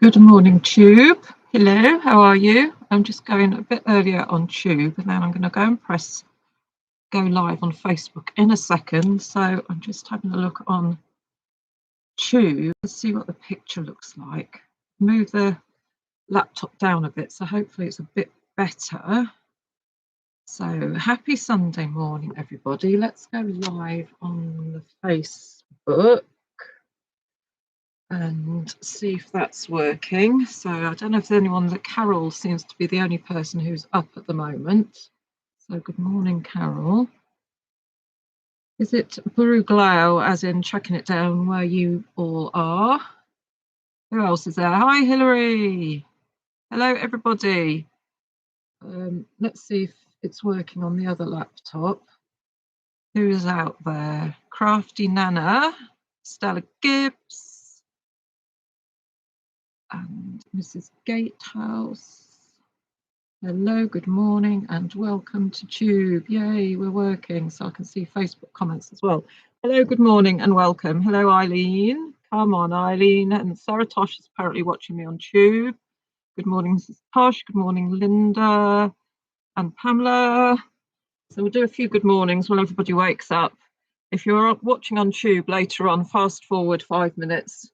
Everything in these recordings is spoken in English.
Good morning, Tube. Hello, how are you? I'm just going a bit earlier on Tube, and then I'm going to go and press go live on Facebook in a second. So I'm just having a look on Tube to see what the picture looks like. Move the laptop down a bit, so hopefully it's a bit better. So happy Sunday morning, everybody. Let's go live on the Facebook and see if that's working. So I don't know if there's anyone that Carol seems to be the only person who's up at the moment. So good morning, Carol. Is it Buruglau, as in tracking it down where you all are? Who else is there? Hi, Hilary. Hello, everybody. Let's see if it's working on the other laptop. Who is out there? Crafty Nana, Stella Gibbs, and Mrs. Gatehouse. Hello, good morning, and welcome to Tube. Yay, we're working, so I can see Facebook comments as well. Hello, good morning, and welcome. Hello, Eileen. Come on, Eileen. And Sarah Tosh is apparently watching me on Tube. Good morning, Mrs. Tosh. Good morning, Linda and Pamela. So we'll do a few good mornings while everybody wakes up. If you're watching on Tube later on, fast forward 5 minutes.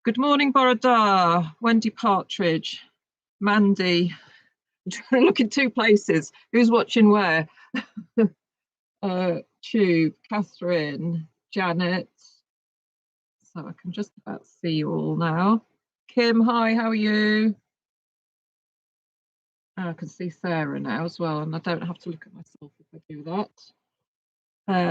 Good morning, Borada, Wendy Partridge, Mandy. Look in two places. Who's watching where? Tube, Catherine, Janet. So I can just about see you all now. Kim, hi, how are you? I can see Sarah now as well, and I don't have to look at myself if I do that.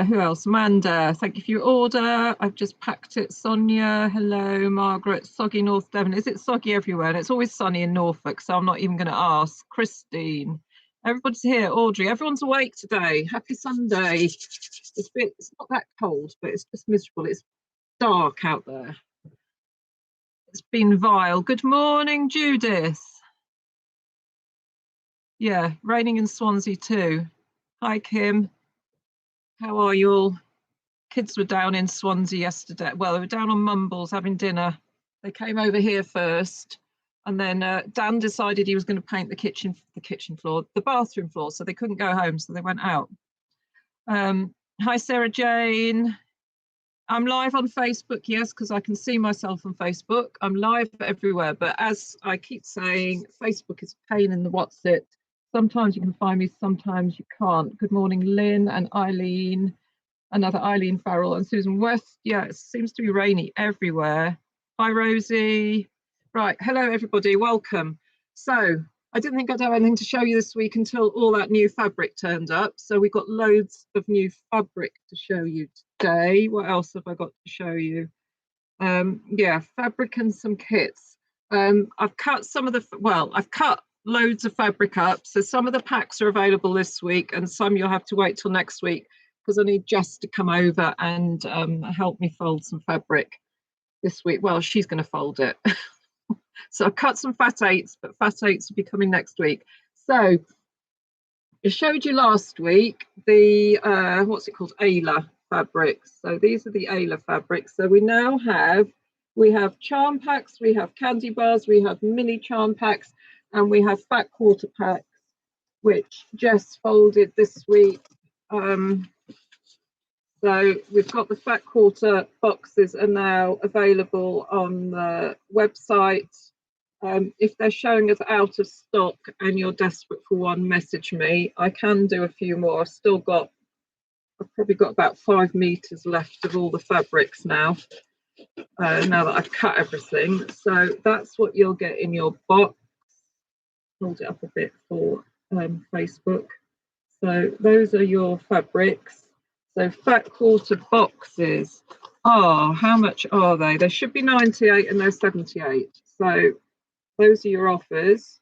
Who else? Amanda, thank you for your order. I've just packed it. Sonia, hello. Margaret, soggy North Devon. Is it soggy everywhere? And it's always sunny in Norfolk, so I'm not even going to ask. Christine, everybody's here. Audrey, everyone's awake today. Happy Sunday. It's not that cold, but it's just miserable. It's dark out there. It's been vile. Good morning, Judith. Yeah, raining in Swansea too. Hi, Kim. How are you all? Kids were down in Swansea yesterday. Well, they were down on Mumbles having dinner. They came over here first, and then Dan decided he was going to paint the kitchen floor, the bathroom floor, so they couldn't go home, so they went out. Hi, Sarah Jane. I'm live on Facebook, yes, because I can see myself on Facebook. I'm live everywhere, but as I keep saying, Facebook is a pain in the what's it. Sometimes you can find me, sometimes you can't. Good morning, Lynn and Eileen. Another Eileen Farrell and Susan West. Yeah, it seems to be rainy everywhere. Hi, Rosie. Right, hello, everybody. Welcome. So I didn't think I'd have anything to show you this week until all that new fabric turned up. So we've got loads of new fabric to show you today. What else have I got to show you? Yeah, fabric and some kits. I've cut some of the, I've cut loads of fabric up. So some of the packs are available this week and some you'll have to wait till next week because I need Jess to come over and help me fold some fabric this week. Well, she's going to fold it. So I cut some fat eights, but fat eights will be coming next week. So I showed you last week the, what's it called, Ayla fabrics. So these are the Ayla fabrics. So we have charm packs, we have candy bars, we have mini charm packs, and we have fat quarter packs, which Jess folded this week. So we've got the fat quarter boxes are now available on the website. If they're showing us out of stock and you're desperate for one, message me. I can do a few more. I've probably got about 5 meters left of all the fabrics now, now that I've cut everything. So that's what you'll get in your box. Hold it up a bit for Facebook. So those are your fabrics. So fat quarter boxes are, how much are they? They should be 98 and they're 78. So those are your offers,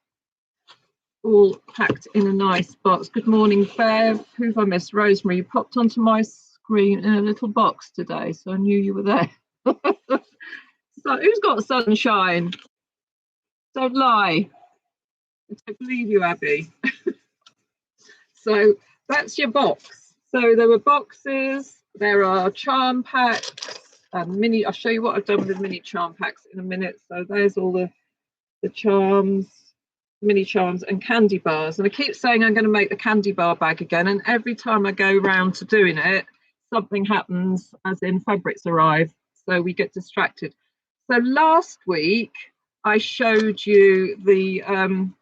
all packed in a nice box. Good morning, Bev. Who have I missed? Rosemary, you popped onto my screen in a little box today, so I knew you were there. So who's got sunshine? Don't lie. I don't believe you, Abby. So that's your box. So there were boxes, there are charm packs, mini. I'll show you what I've done with the mini charm packs in a minute. So there's all the charms, mini charms and candy bars. And I keep saying I'm going to make the candy bar bag again, and every time I go round to doing it, something happens, as in fabrics arrive, so we get distracted. So last week I showed you the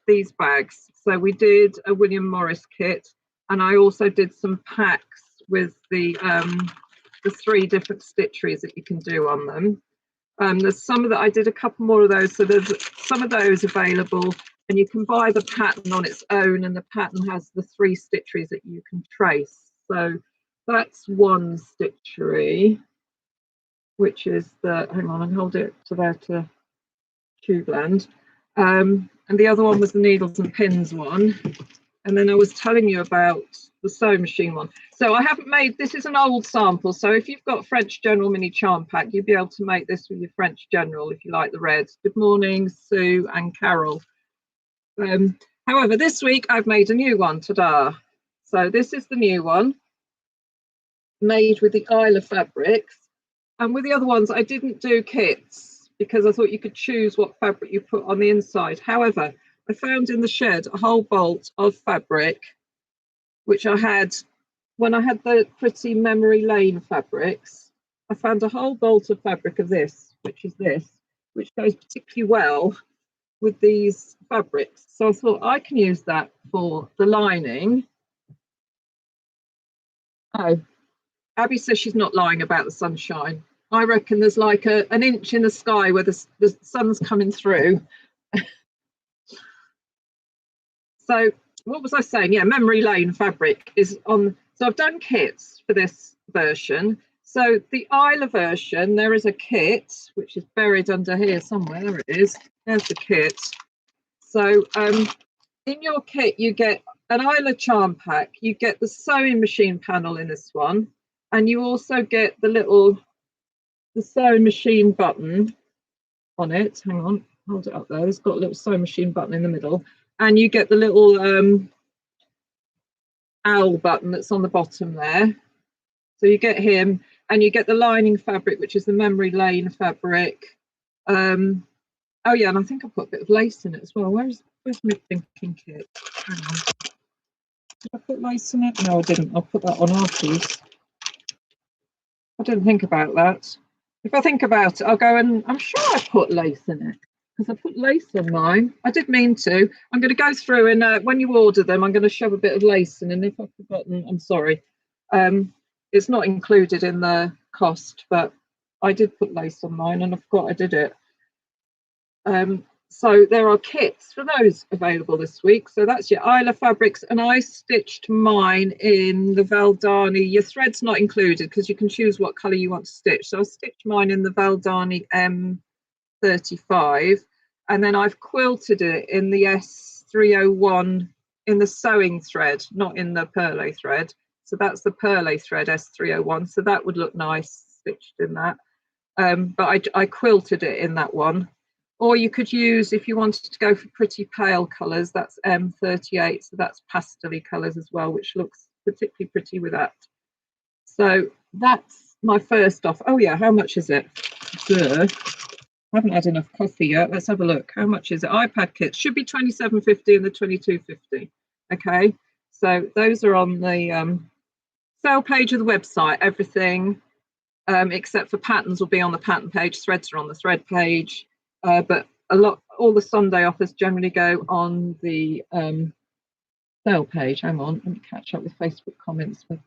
these bags. So we did a William Morris kit, and I also did some packs with the 3 different stitcheries that you can do on them. There's some of that, I did a couple more of those, so there's some of those available, and you can buy the pattern on its own, and the pattern has the 3 stitcheries that you can trace. So that's one stitchery, which is the, hang on, I'll hold it to there to tube land. And the other one was the needles and pins one. And then I was telling you about the sewing machine one. So I haven't made, this is an old sample. So if you've got French General mini charm pack, you'll be able to make this with your French General if you like the red. Good morning, Sue and Carol. However, this week I've made a new one, ta-da. So this is the new one, made with the Isla fabrics. And with the other ones, I didn't do kits because I thought you could choose what fabric you put on the inside. However, I found in the shed a whole bolt of fabric, which I had when I had the pretty Memory Lane fabrics. I found a whole bolt of fabric of this, which goes particularly well with these fabrics. So I thought I can use that for the lining. Oh, Abby says she's not lying about the sunshine. I reckon there's like an inch in the sky where the sun's coming through. So what was I saying? Yeah, Memory Lane fabric is on. So I've done kits for this version. So the Isla version, there is a kit, which is buried under here somewhere. There it is. There's the kit. So in your kit, you get an Isla charm pack. You get the sewing machine panel in this one. And you also get the sewing machine button on it. Hang on, hold it up there. It's got a little sewing machine button in the middle. And you get the little owl button that's on the bottom there. So you get him, and you get the lining fabric, which is the Memory Lane fabric. Oh yeah, and I think I put a bit of lace in it as well. Where's my thinking kit? Hang on. Did I put lace in it? No, I didn't. I'll put that on afterwards. I didn't think about that. If I think about it, I'll go and I'm sure I put lace in it because I put lace on mine. I did mean to. I'm going to go through and when you order them, I'm going to shove a bit of lace in. And if I've forgotten, I'm sorry. It's not included in the cost, but I did put lace on mine and I forgot I did it. So there are kits for those available this week. So that's your Isla fabrics, and I stitched mine in the Valdani. Your thread's not included because you can choose what colour you want to stitch. So I stitched mine in the Valdani M35, and then I've quilted it in the S301 in the sewing thread, not in the perle thread. So that's the perle thread S301. So that would look nice stitched in that. But I quilted it in that one. Or you could use, if you wanted to go for pretty pale colours, that's M38, so that's pastel-y colours as well, which looks particularly pretty with that. So that's my first off. Oh yeah, how much is it? Duh. I haven't had enough coffee yet. Let's have a look. How much is it? iPad kits should be £27.50 and the £22.50. Okay, so those are on the sale page of the website. Everything except for patterns will be on the pattern page. Threads are on the thread page. But all the Sunday offers generally go on the sale page. Hang on, let me catch up with Facebook comments. My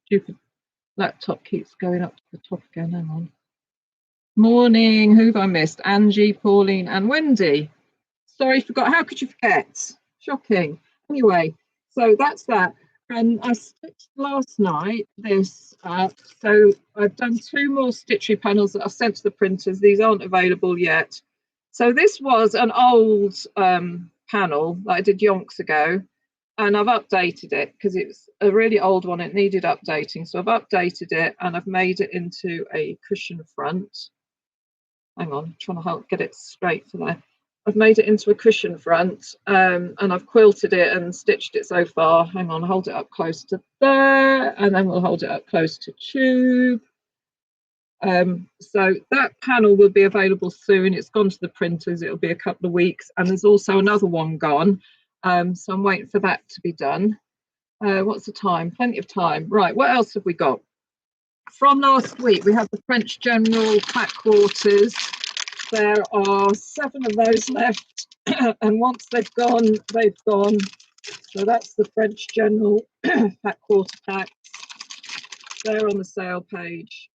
stupid laptop keeps going up to the top again. Hang on. Morning, who've I missed? Angie, Pauline, and Wendy. Sorry, forgot. How could you forget? Shocking. Anyway, so that's that. And I stitched last night this so I've done 2 more Stitchery panels that I've sent to the printers. These aren't available yet. So this was an old panel that I did yonks ago, and I've updated it because it's a really old one. It needed updating, so I've updated it and I've made it into a cushion front. Hang on, I'm trying to get it straight for there. I've made it into a cushion front and I've quilted it and stitched it so far. Hang on, hold it up close to there, and then we'll hold it up close to tube. So that panel will be available soon. It's gone to the printers. It'll be a couple of weeks, and there's also another one gone. So I'm waiting for that to be done. What's the time? Plenty of time. Right, what else have we got? From last week, we have the French General pack quarters. There are 7 of those left, and once they've gone, they've gone. So that's the French General pack quarter packs. They're on the sale page.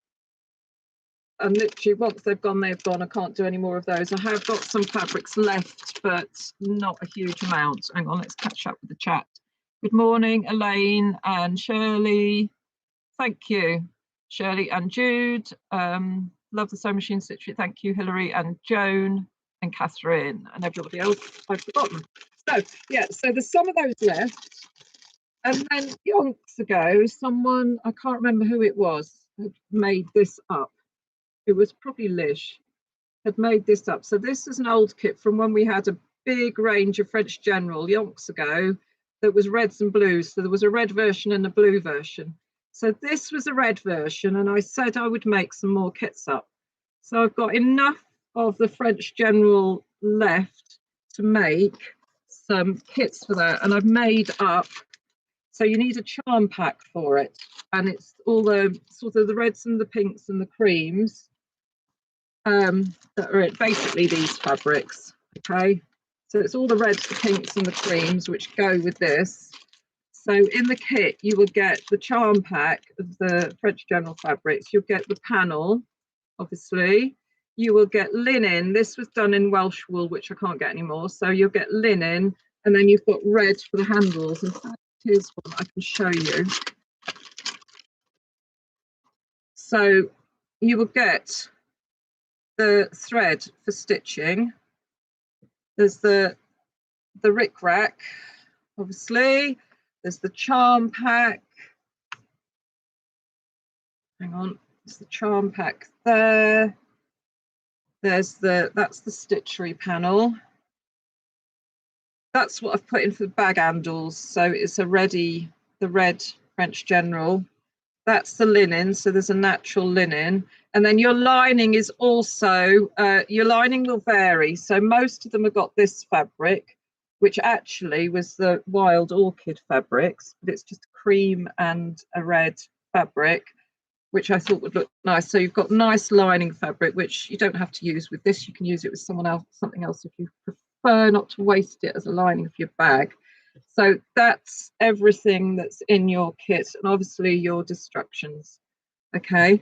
And literally, once they've gone, they've gone. I can't do any more of those. I have got some fabrics left, but not a huge amount. Hang on, let's catch up with the chat. Good morning, Elaine and Shirley. Thank you, Shirley and Jude. Love the sewing machine Stitchery. Thank you, Hilary and Joan and Catherine and everybody else I've forgotten. So yeah, so there's some of those left. And then yonks ago, someone, I can't remember who it was, had made this up. It was probably Lish, had made this up. So this is an old kit from when we had a big range of French General yonks ago that was reds and blues. So there was a red version and a blue version. So this was a red version, and I said I would make some more kits up. So I've got enough of the French General left to make some kits for that, and I've made up. So you need a charm pack for it, and it's all the sort of the reds and the pinks and the creams that are it. Basically these fabrics. Okay, so it's all the reds, the pinks, and the creams which go with this. So in the kit, you will get the charm pack of the French General fabrics. You'll get the panel, obviously. You will get linen. This was done in Welsh wool, which I can't get anymore. So you'll get linen, and then you've got red for the handles. In fact, here's one I can show you. So you will get the thread for stitching. There's the rickrack, obviously. There's the charm pack. Hang on, it's the charm pack there. That's the Stitchery panel. That's what I've put in for the bag handles. So it's the red French General. That's the linen, so there's a natural linen. And then your lining is also, your lining will vary. So most of them have got this fabric, which actually was the wild orchid fabrics, but it's just cream and a red fabric, which I thought would look nice. So you've got nice lining fabric, which you don't have to use with this. You can use it with something else if you prefer not to waste it as a lining for your bag. So that's everything that's in your kit, and obviously your instructions. Okay.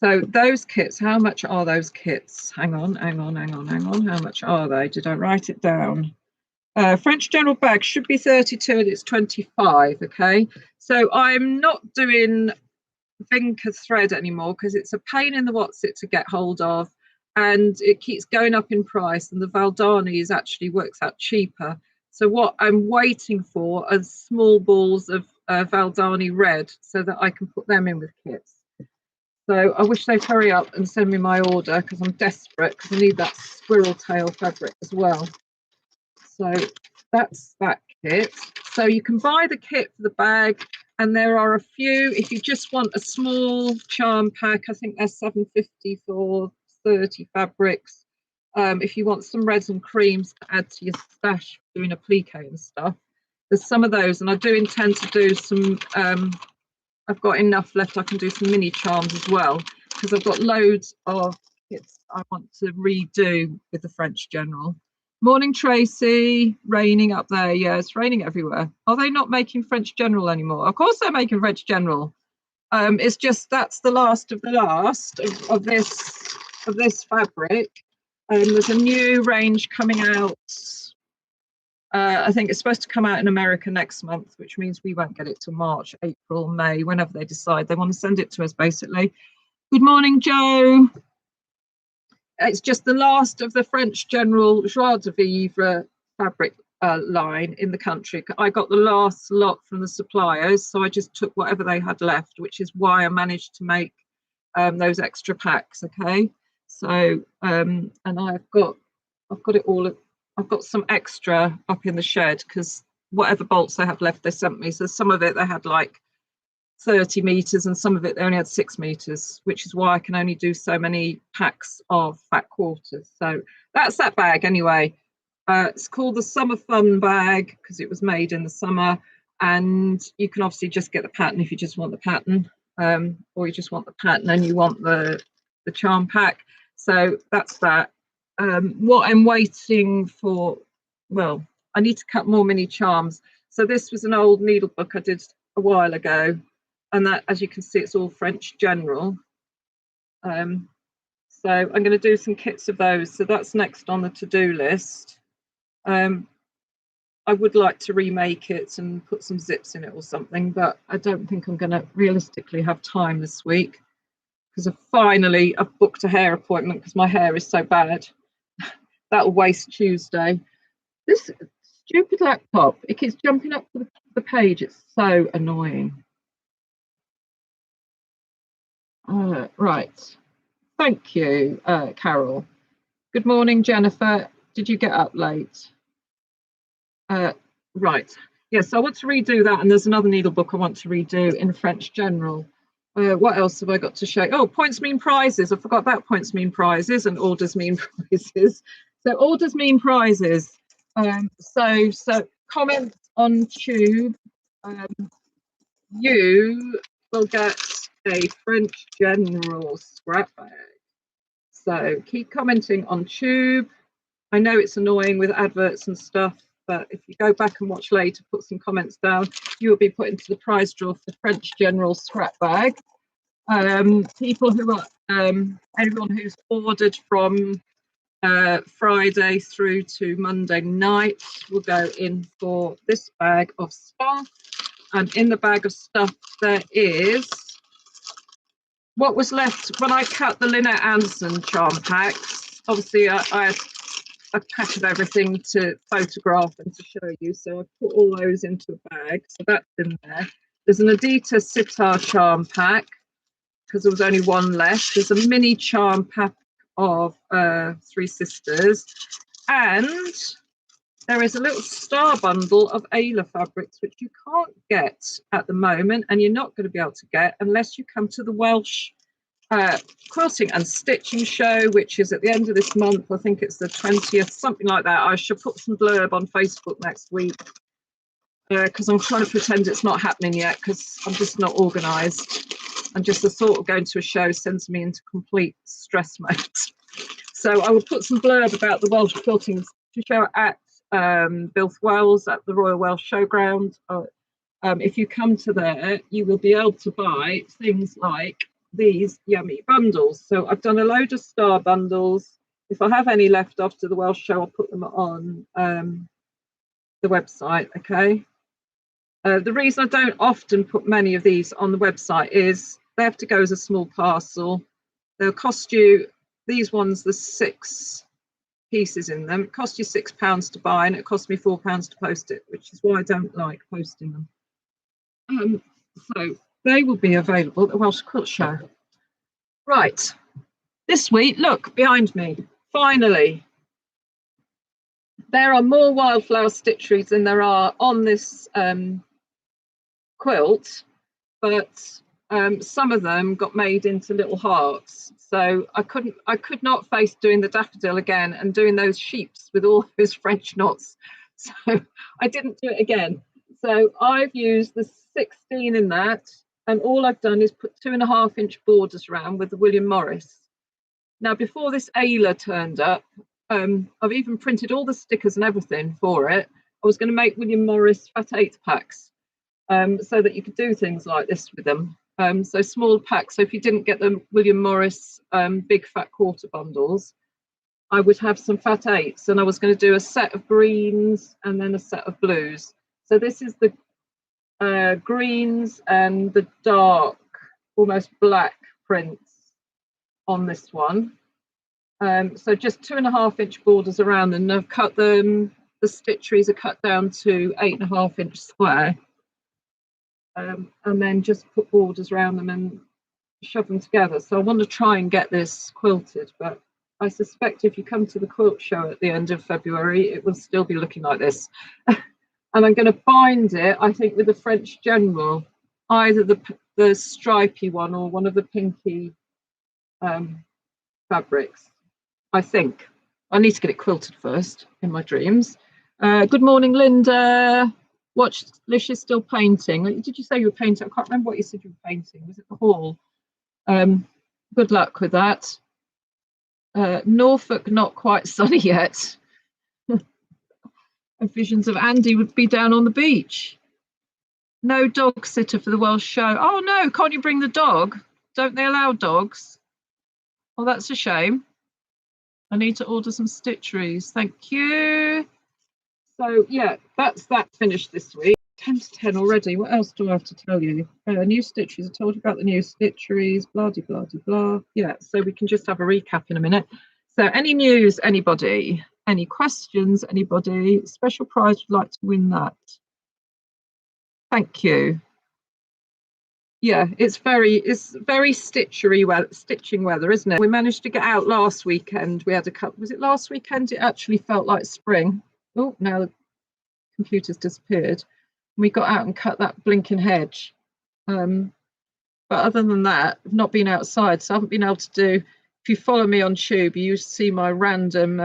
So those kits, how much are those kits? Hang on. How much are they? Did I write it down? French General bag should be 32 and it's 25. Okay. So I'm not doing Vinca thread anymore because it's a pain in the whatsit to get hold of, and it keeps going up in price, and the Valdani actually works out cheaper. So what I'm waiting for are small balls of Valdani red so that I can put them in with kits. So I wish they'd hurry up and send me my order because I'm desperate, because I need that squirrel tail fabric as well. So that's that kit. So you can buy the kit for the bag, and there are a few, if you just want a small charm pack, I think they're £7.50 for 30 fabrics. If you want some reds and creams to add to your stash doing applique and stuff, there's some of those, and I do intend to do some, I've got enough left, I can do some mini charms as well, because I've got loads of kits I want to redo with the French General. Morning, Tracy. Raining up there. Yeah, it's raining everywhere. Are they not making French General anymore? Of course they're making French General. It's just that's the last of the last of this fabric. There's a new range coming out. I think it's supposed to come out in America next month, which means we won't get it till March, April, May, whenever they decide they want to send it to us, basically. Good morning, Joe. It's just the last of the French General Joie de Vivre fabric line in the country. I got the last lot from the suppliers, so I just took whatever they had left, which is why I managed to make those extra packs. Okay, so and I've got it all. I've got some extra up in the shed because whatever bolts they have left, they sent me. So some of it they had like 30 meters, and some of it they only had 6 meters, which is why I can only do so many packs of fat quarters. So that's that bag anyway. It's called the Summer Fun bag because it was made in the summer, and you can obviously just get the pattern if you just want the pattern, or you just want the pattern and you want the charm pack. So that's that. What I'm waiting for, well, I need to cut more mini charms. So this was an old needle book I did a while ago, and that, as you can see, it's all French general. So I'm going to do some kits of those. So that's next on the to-do list. I would like to remake it and put some zips in it or something, but I don't think I'm going to realistically have time this week because I've booked a hair appointment because my hair is so bad. That'll waste Tuesday. This stupid laptop, it keeps jumping up to the page. It's so annoying. Right. Thank you, Carol. Good morning, Jennifer. Did you get up late? Right. Yes, I want to redo that, and there's another needle book I want to redo in French general. What else have I got to show? Oh, points mean prizes. I forgot about points mean prizes and orders mean prizes. So orders mean prizes. So comments on Tube. You will get a French general scrap bag. So keep commenting on Tube. I know it's annoying with adverts and stuff, but if you go back and watch later, put some comments down, you will be put into the prize draw for the French general scrap bag. People who are, everyone who's ordered from Friday through to Monday night will go in for this bag of stuff. And in the bag of stuff, there is what was left when I cut the Lynette Anderson charm packs. Obviously, I had a pack of everything to photograph and to show you. So I put all those into a bag. So that's in there. There's an Adita Sitar charm pack because there was only one left. There's a mini charm pack of Three Sisters. And there is a little star bundle of Ayla fabrics, which you can't get at the moment, and you're not going to be able to get unless you come to the Welsh quilting and stitching show, which is at the end of this month. I think it's the 20th, something like that. I shall put some blurb on Facebook next week because I'm trying to pretend it's not happening yet because I'm just not organised. And just the thought of going to a show sends me into complete stress mode. So I will put some blurb about the Welsh quilting show at Bilth Wells at the Royal Welsh Showground. If you come to there, you will be able to buy things like these yummy bundles. So I've done a load of star bundles. If I have any left after the Welsh show, I'll put them on the website. Okay. The reason I don't often put many of these on the website is they have to go as a small parcel. They'll cost you, these ones, the 6 pieces in them. It costs you £6 to buy, and it cost me £4 to post it, which is why I don't like posting them. So they will be available at the Welsh Quilt Show. Right, this week, look behind me, finally. There are more wildflower stitcheries than there are on this quilt, but some of them got made into little hearts. So I could not face doing the daffodil again and doing those sheeps with all those French knots. So I didn't do it again. So I've used the 16 in that, and all I've done is put 2.5-inch borders around with the William Morris. Now, before this Ayla turned up, I've even printed all the stickers and everything for it. I was going to make William Morris Fat 8 packs so that you could do things like this with them. So small packs. So if you didn't get the William Morris big fat quarter bundles, I would have some Fat 8s, and I was going to do a set of greens and then a set of blues. So this is the greens and the dark, almost black prints on this one. So just 2.5-inch borders around them. And I've cut them, the stitcheries are cut down to 8.5-inch square. And then just put borders around them and shove them together. So I want to try and get this quilted, but I suspect if you come to the quilt show at the end of February, it will still be looking like this. And I'm going to bind it, I think, with the French general, either the the stripy one or one of the pinky fabrics, I think. I need to get it quilted first in my dreams. Good morning, Linda. Watch, Licia's still painting. Did you say you were painting? I can't remember what you said you were painting. Was it the hall? Good luck with that. Norfolk, not quite sunny yet. And visions of Andy would be down on the beach. No dog sitter for the Welsh show. Oh no, can't you bring the dog? Don't they allow dogs? Oh, that's a shame. I need to order some stitcheries. Thank you. So yeah, that's that finished this week. 10 to 10 already. What else do I have to tell you? New stitcheries. I told you about the new stitcheries, blah, blah, blah, blah. Yeah, so we can just have a recap in a minute. So any news, anybody? Any questions, anybody? Special prize would like to win that. Thank you. Yeah, it's very stitchery weather, stitching weather, isn't it? We managed to get out last weekend. We had a couple. Was it last weekend? It actually felt like spring. Oh, now the computer's disappeared. We got out and cut that blinking hedge. But other than that, I've not been outside, so I haven't been able to do. If you follow me on Tube, you see my random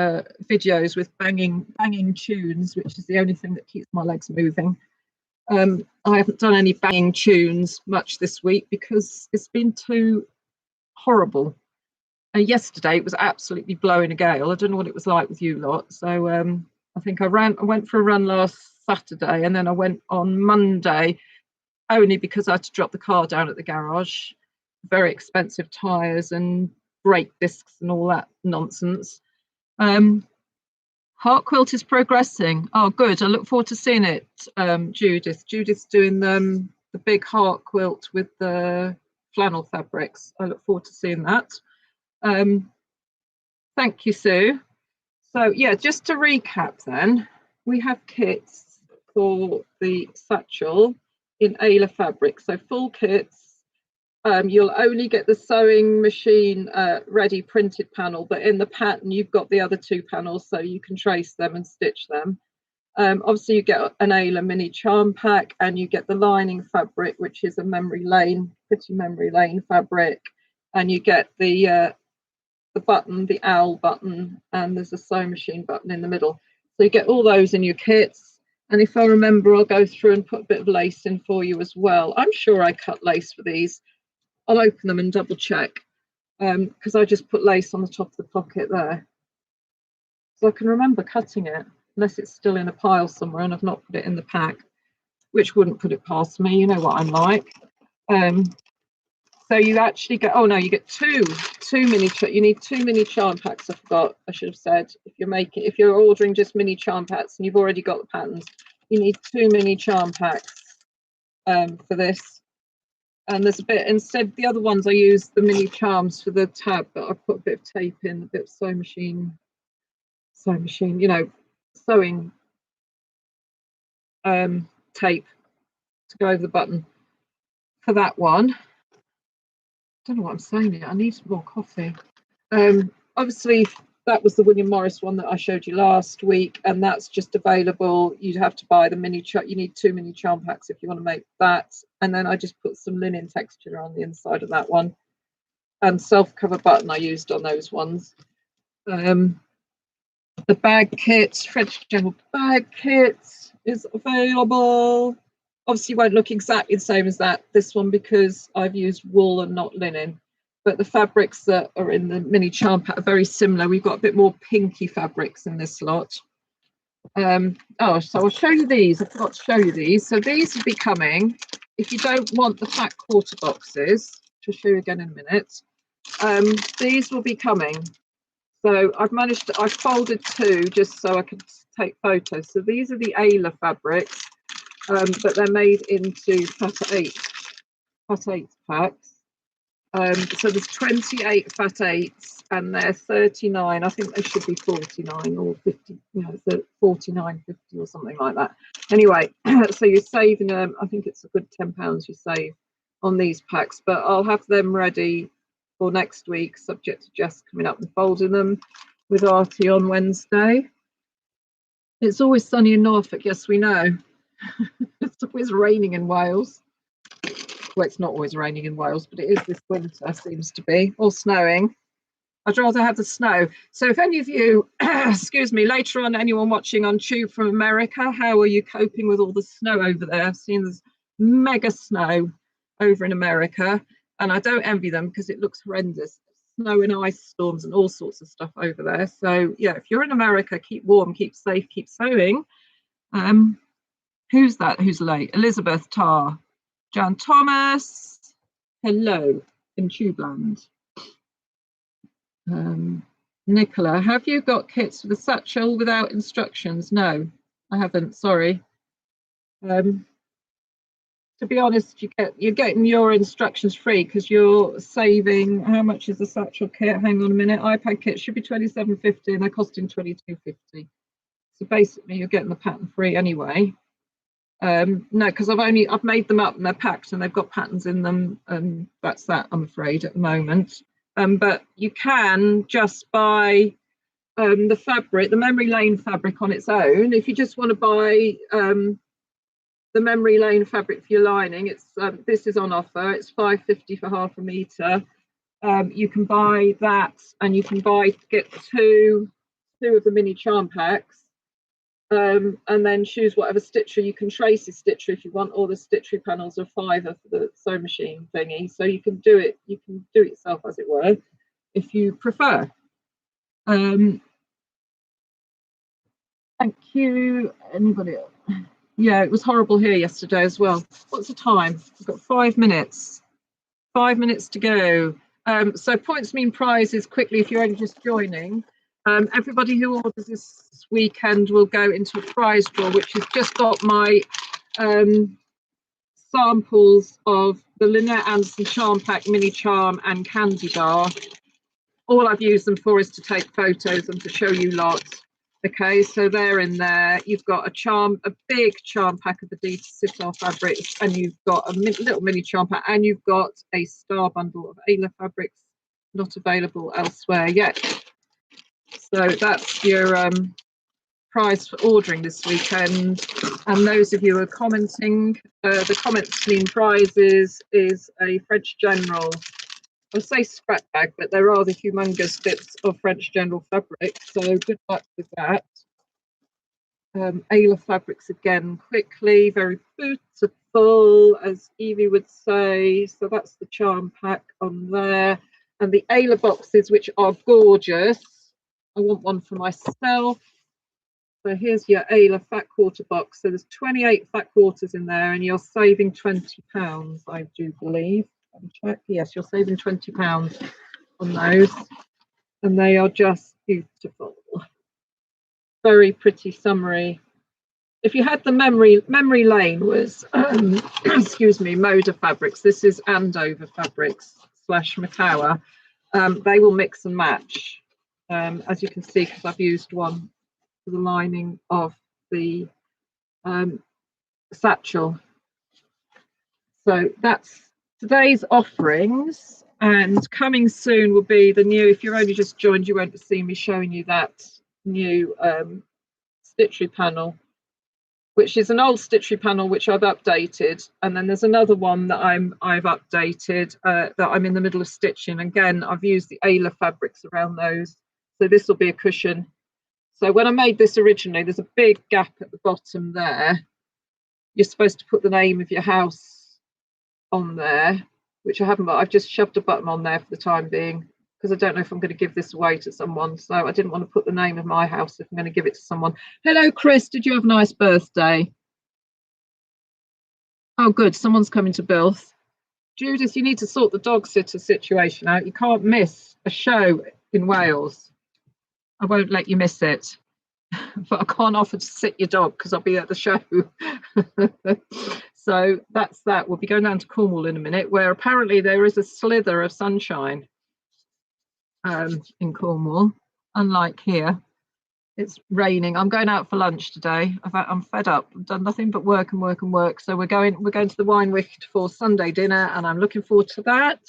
videos with banging tunes, which is the only thing that keeps my legs moving. I haven't done any banging tunes much this week because it's been too horrible. Yesterday it was absolutely blowing a gale. I don't know what it was like with you lot. So I think I went for a run last Saturday, and then I went on Monday only because I had to drop the car down at the garage. Very expensive tyres and brake discs and all that nonsense. Heart quilt is progressing. Oh, good. I look forward to seeing it, Judith. Judith's doing the big heart quilt with the flannel fabrics. I look forward to seeing that. Thank you, Sue. So, yeah, just to recap then, we have kits for the satchel in Ayla fabric. So full kits. You'll only get the sewing machine ready printed panel, but in the pattern you've got the other two panels so you can trace them and stitch them. Obviously you get an Ayla mini charm pack, and you get the lining fabric, which is a pretty memory lane fabric, and you get the button, the owl button, and there's a sewing machine button in the middle. So you get all those in your kits. And if I remember, I'll go through and put a bit of lace in for you as well. I'm sure I cut lace for these. I'll open them and double check, because I just put lace on the top of the pocket there. So I can remember cutting it, unless it's still in a pile somewhere and I've not put it in the pack, which wouldn't put it past me. You know what I'm like. So you actually get, oh no, you get two mini, you need 2 mini charm packs. I should have said, if you're ordering just mini charm packs and you've already got the patterns, you need 2 mini charm packs for this. And there's a bit, instead the other ones I use the mini charms for the tab, but I put a bit of tape in, a bit of sewing machine, you know, sewing tape to go over the button for that one. I don't know what I'm saying here. I need more coffee. Obviously that was the William Morris one that I showed you last week, and that's just available. You'd have to buy the mini you need 2 mini charm packs if you want to make that. And then I just put some linen texture on the inside of that one, and self-cover button I used on those ones. The bag kit, French General bag kit is available. Obviously won't look exactly the same as this one because I've used wool and not linen, but the fabrics that are in the mini charm pack are very similar. We've got a bit more pinky fabrics in this lot. So I'll show you these. I forgot to show you these. So these will be coming. If you don't want the fat quarter boxes, which I'll show you again in a minute, these will be coming. So I've folded 2 just so I can take photos. So these are the Ayla fabrics, but they're made into fat 8 packs. So there's 28 fat 8s and they're 39. I think they should be 49 or 50, you know, so 49, 50 or something like that. Anyway, so you're saving I think it's a good £10 you save on these packs, but I'll have them ready for next week, subject to Jess coming up and folding them with Artie on Wednesday. It's always sunny in Norfolk, yes, we know. It's always raining in Wales. Well, it's not always raining in Wales, but it is this winter, seems to be, or snowing. I'd rather have the snow. So if any of you, excuse me, later on, anyone watching on Tube from America, how are you coping with all the snow over there? I've seen there's mega snow over in America, and I don't envy them because it looks horrendous. Snow and ice storms and all sorts of stuff over there. So yeah, if you're in America, keep warm, keep safe, keep sewing. Who's that? Who's late? Elizabeth Tarr, Jan Thomas, hello in Tubeland. Nicola, have you got kits for the satchel without instructions? No, I haven't, sorry. To be honest, you're getting your instructions free because you're saving. How much is the satchel kit? Hang on a minute. iPad kit should be $27.50 and they're costing $22.50. So basically you're getting the pattern free anyway. No, because I've made them up and they're packed and they've got patterns in them, and that's that, I'm afraid, at the moment. But you can just buy the fabric, the memory lane fabric on its own. If you just want to buy the memory lane fabric for your lining, it's this is on offer. It's $5.50 for half a meter. You can buy that, and you can get two of the mini charm packs, and then choose whatever stitcher. You can trace a stitcher if you want, or the Stitchery panels are $5 for the sewing machine thingy. So you can do it. You can do it yourself, as it were, if you prefer. Thank you. Anybody else? Yeah, it was horrible here yesterday as well. What's the time? We've got 5 minutes. 5 minutes to go. So points mean prizes quickly if you're only just joining. Everybody who orders this weekend will go into a prize draw, which has just got my samples of the Lynette Anderson Charm Pack Mini Charm and Candy Bar. All I've used them for is to take photos and to show you lots. Okay, so they're in there. You've got a big charm pack of Adidas Sitar fabrics, and you've got a little mini charm pack, and you've got a star bundle of Ayla fabrics, not available elsewhere yet. So that's your prize for ordering this weekend. And those of you who are commenting, the comments mean prizes is a French General. I say scrap bag, but there are the humongous bits of French General fabric, so good luck with that. Ayla fabrics again, quickly, very beautiful, as Evie would say. So that's the charm pack on there. And the Ayla boxes, which are gorgeous. I want one for myself. So here's your Ayla fat quarter box. So there's 28 fat quarters in there, and you're saving £20, I do believe. Check. Yes, you're saving £20 on those, and they are just beautiful. Very pretty summery. If you had the memory lane was excuse me, Moda Fabrics. This is Andover Fabrics / Macawa. They will mix and match, as you can see, because I've used one for the lining of the satchel. So that's today's offerings, and coming soon will be the new, if you're only just joined, you won't see me showing you that new Stitchery panel, which is an old Stitchery panel which I've updated, and then there's another one that I've updated that I'm in the middle of stitching. Again, I've used the Ayla fabrics around those, so this will be a cushion. So when I made this originally, there's a big gap at the bottom there. You're supposed to put the name of your house on there, which I haven't, but I've just shoved a button on there for the time being because I don't know if I'm going to give this away to someone, so I didn't want to put the name of my house if I'm going to give it to someone. Hello Chris, did you have a nice birthday? Oh good, someone's coming to Bilth. Judith, you need to sort the dog sitter situation out. You can't miss a show in Wales. I won't let you miss it, but I can't offer to sit your dog because I'll be at the show. So that's that. We'll be going down to Cornwall in a minute, where apparently there is a slither of sunshine in Cornwall, unlike here. It's raining. I'm going out for lunch today. I'm fed up. I've done nothing but work and work and work. So we're going to the Wine Wicket for Sunday dinner, and I'm looking forward to that.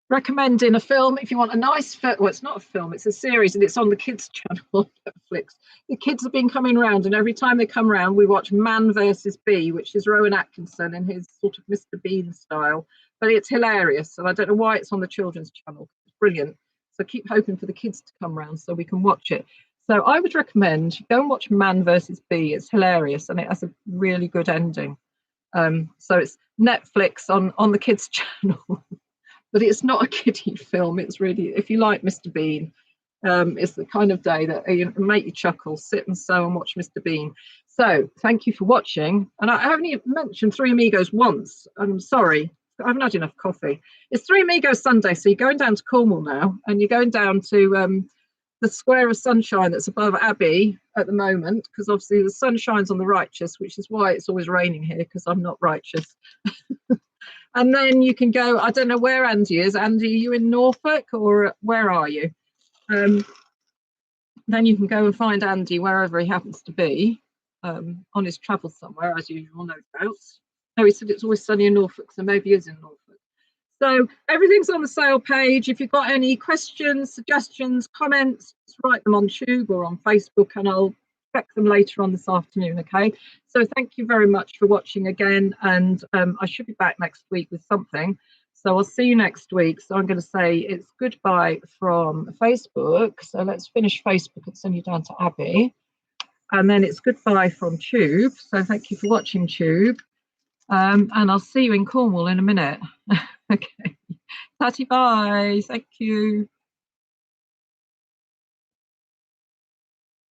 recommending a film if you want a nice film. Well, it's not a film, it's a series, and it's on the kids channel on Netflix. The kids have been coming around, and every time they come around we watch Man versus Bee, which is Rowan Atkinson in his sort of Mr. Bean style, but it's hilarious, and I don't know why it's on the children's channel. It's brilliant, so keep hoping for the kids to come around so we can watch it. So I would recommend go and watch Man versus Bee. It's hilarious and it has a really good ending. So it's Netflix on the kids channel. But it's not a kiddie film. It's really, if you like Mr. Bean, it's the kind of day that make you chuckle, sit and sew and watch Mr. Bean. So thank you for watching. And I haven't even mentioned Three Amigos once. I'm sorry, I haven't had enough coffee. It's Three Amigos Sunday, so you're going down to Cornwall now, and you're going down to the square of sunshine that's above Abbey at the moment, because obviously the sun shines on the righteous, which is why it's always raining here, because I'm not righteous. And then you can go, I don't know where Andy is. Andy, are you in Norfolk or where are you? Then you can go and find Andy wherever he happens to be, on his travels somewhere, as usual, no doubt. No, he said it's always sunny in Norfolk, so maybe he is in Norfolk. So everything's on the sale page. If you've got any questions, suggestions, comments, just write them on Tube or on Facebook, and I'll check them later on this afternoon. Okay, so thank you very much for watching again, and I should be back next week with something, so I'll see you next week. So I'm going to say it's goodbye from Facebook, so let's finish Facebook and send you down to Abby, and then it's goodbye from Tube, so thank you for watching, Tube, and I'll see you in Cornwall in a minute. Okay, tatty bye, thank you.